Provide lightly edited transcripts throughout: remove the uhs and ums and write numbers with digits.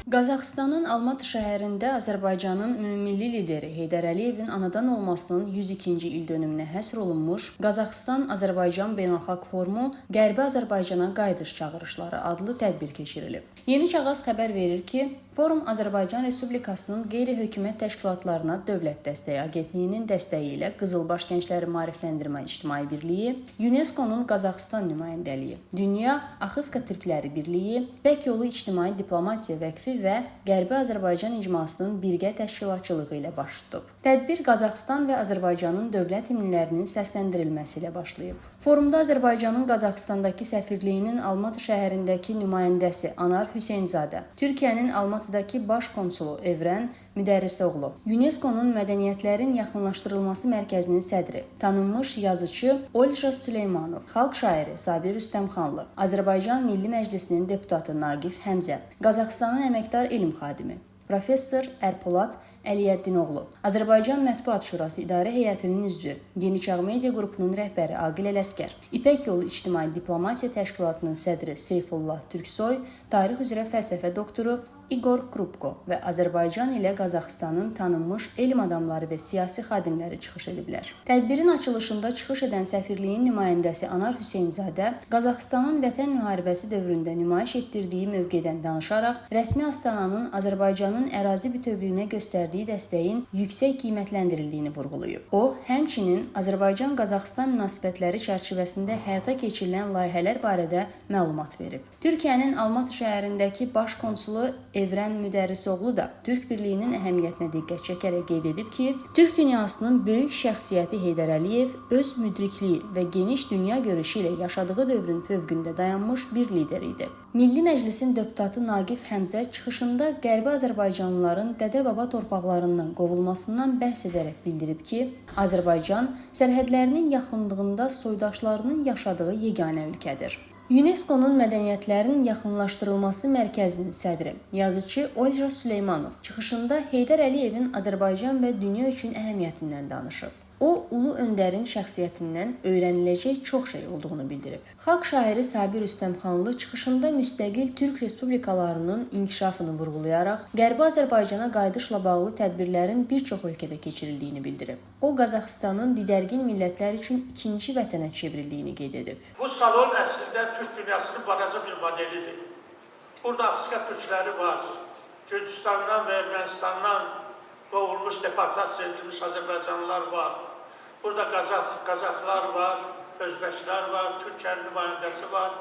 Qazaxıstanın Almatı şəhərində Azərbaycanın ümummilli lideri Heydər Əliyevin anadan olmasının 102-ci ildönümünə həsr olunmuş Qazaxıstan-Azərbaycan Beynəlxalq Forumu Qərbi Azərbaycana qayıdış çağırışları adlı tədbir keçirilib. Yeni Çağaz xəbər verir ki, forum Azərbaycan Respublikasının qeyri-hökumət təşkilatlarına Dövlət Dəstəyi Agentliyinin dəstəyi ilə Qızılbaş Gəncləri Maarifləndirmə İctimai Birliyi, UNESCO-nun Qazaxıstan nümayəndəliyi, Dünya Axıska Türkləri Birliyi, Bəkyolu İctimai Diplomatiya Vəqfi və Qərbi Azərbaycan İcmasının birgə təşkilatçılığı ilə baş tutub. Tədbir Qazaxıstan və Azərbaycanın dövlət himnlərinin səsləndirilməsi ilə başlayıb. Forumda Azərbaycanın Qazaxıstandakı səfirliyinin Almatı şəhərindəki nümayəndəsi Anar Hüseynzadə, Türkiyənin Almatıdakı baş konsulu Evrən Müdərrisoğlu, UNESCO-nun Mədəniyyətlərin Yaxınlaşdırılması Mərkəzinin sədri, tanınmış yazıcı Olja Süleymanov, xalq şairi Sabir Rüstəmxanlı, Azərbaycan Milli Məclisinin deputatı Naqif Həmzə, Qazaxıstanın əməkdar elm xadimi Professor Ərpolad Əliyəddinoğlu, Azərbaycan Mətbuat Şurası İdarə Heyətinin üzvü, Yeni Çağ Media qrupunun rəhbəri Aqil Ələskər, İpək Yolu İctimai Diplomatiya Təşkilatının sədri Seyfullah Türksoy, tarix üzrə fəlsəfə doktoru İqor Krupko və Azərbaycan ilə Qazaxıstanın tanınmış elm adamları və siyasi xadimləri çıxış ediblər. Tədbirin açılışında çıxış edən səfirliyin nümayəndəsi Anar Hüseynzadə Qazaxıstanın Vətən müharibəsi dövründə nümayiş etdirdiyi mövqedən danışaraq rəsmi Astananın Azərbaycanın ərazi bütövlüyünə göstərdiyi dəstəyin yüksək qiymətləndirildiyini vurğulayıb. O, həmçinin Azərbaycan-Qazaxıstan münasibətləri çərçivəsində həyata keçirilən layihələr barədə məlumat verib. Türkiyənin Almatı şəhərindəki baş konsulu Evrən Müdərrisoğlu da Türk birliyinin əhəmiyyətinə diqqət çəkərək qeyd edib ki, Türk dünyasının böyük şəxsiyyəti Heydər Əliyev öz müdrikliyi və geniş dünya görüşü ilə yaşadığı dövrün fövqündə dayanmış bir lider idi. Milli Məclisin deputatı Naqif Həmzə çıxışında Qərbi Azərbaycanlıların dədə-baba torpaqlarından qovulmasından bəhs edərək bildirib ki, Azərbaycan sərhədlərinin yaxınlığında soydaşlarının yaşadığı yeganə ölkədir. UNESCO-nun Mədəniyyətlərin Yaxınlaşdırılması Mərkəzinin sədri, yazıcı Olja Süleymanov çıxışında Heydər Əliyevin Azərbaycan və dünya üçün əhəmiyyətindən danışıb. O, ulu öndərin şəxsiyyətindən öyrəniləcək çox şey olduğunu bildirib. Xalq şairi Sabir Rüstəmxanlı çıxışında müstəqil Türk respublikalarının inkişafını vurğulayaraq Qərbi Azərbaycana qayıdışla bağlı tədbirlərin bir çox ölkədə keçirildiyini bildirib. O, Qazaxıstanın didərgin millətlər üçün ikinci vətənə çevrildiyini qeyd edib. Bu salon əslində Türk dünyasının balaca bir modelidir. Burada Axıska türkləri var, Gürcüstandan və Ermənistandan qovulmuş, deportasiya edilmiş Azərbaycanlılar var. Burada Qazaxlar var, Özbəklər var, Türkiyənin nümayəndəsi var.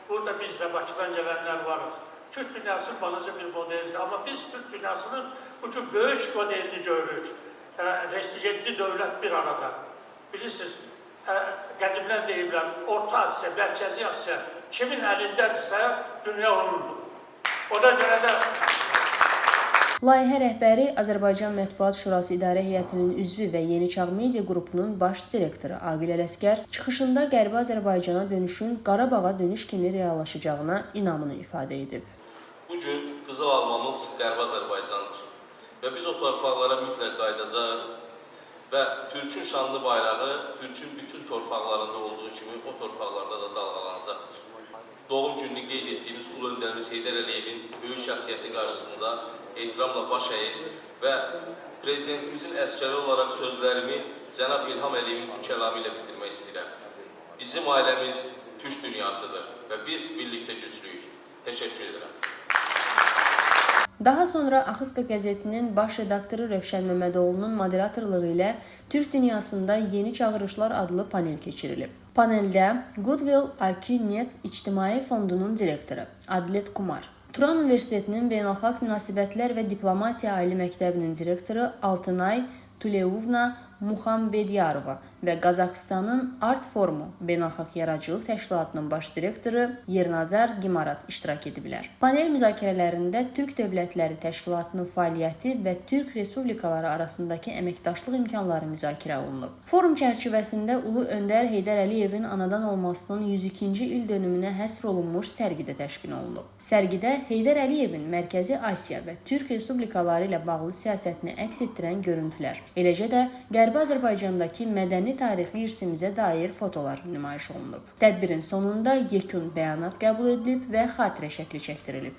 Burada biz də Bakıdan gələnlər varıq. Türk dünyası balaca bir modeldir. Amma biz Türk dünyasının bu cür böyük modelini görürük. 7 dövlət bir arada. Bilirsiniz, qədimlər deyiblər, Orta Asiya, Mərkəzi Asiya kimin əlindədirsə, dünya onundur. Ona görə də Layihə rəhbəri Azərbaycan Mətbuat Şurası İdarə Heyətinin üzvü və Yeni Çağ Media qrupunun baş direktoru Aqil Ələskər çıxışında Qərbi Azərbaycana dönüşün Qarabağa dönüş kimi reallaşacağına inamını ifadə edib. Bu gün qızıl almamız Qərbi Azərbaycandır və biz o torpaqlara mütləq qayıdacağıq və Türkün şanlı bayrağı Türkün bütün torpaqlarında olduğu kimi o torpaqlarda da dalğalanacaqdır. Doğum gününü qeyd etdiyimiz ulu öndərimiz Heydər Əliyevin böyük şəxsiyyəti qarşısında ehtiramla baş əyir və prezidentimizin əsgəri olaraq sözlərimi cənab İlham Əliyevin bu kəlamı ilə bitirmək istəyirəm. Bizim ailəmiz Türk dünyasıdır və biz birlikdə güclüyük. Təşəkkür edirəm. Daha sonra Axıska qəzetinin baş redaktoru Rövşən Məmmədoğlu'nun moderatorluğu ilə Türk dünyasında yeni çağırışlar adlı panel keçirilib. Paneldə Goodwill IQ.net İctimai Fondunun direktoru Adlet Kumar, Turan Universitetinin Beynəlxalq Münasibətlər və Diplomatiya Ali Məktəbinin direktoru Altınay Tuleyevna Muxambedyarova və Qazaxıstanın Art Forumu Beynəlxalq Yaradıcılıq Təşkilatının baş direktoru Yernazar Gimarat iştirak ediblər. Panel müzakirələrində Türk Dövlətləri Təşkilatının fəaliyyəti və Türk Respublikaları arasındakı əməkdaşlıq imkanları müzakirə olunub. Forum çərçivəsində Ulu Öndər Heydər Əliyevin anadan olmasının 102-ci ildönümünə həsr olunmuş sərgi də təşkil olunub. Sərgidə Heydər Əliyevin Mərkəzi Asiya və Türk Respublikaları ilə bağlı siyasətini əks etdirən görüntülər, eləcə də Qərbi Azərbaycandakı mədəni tarixi irsimizə dair fotolar nümayiş olunub. Tədbirin sonunda yekun bəyanat qəbul edilib və xatirə şəkli çəkdirilib.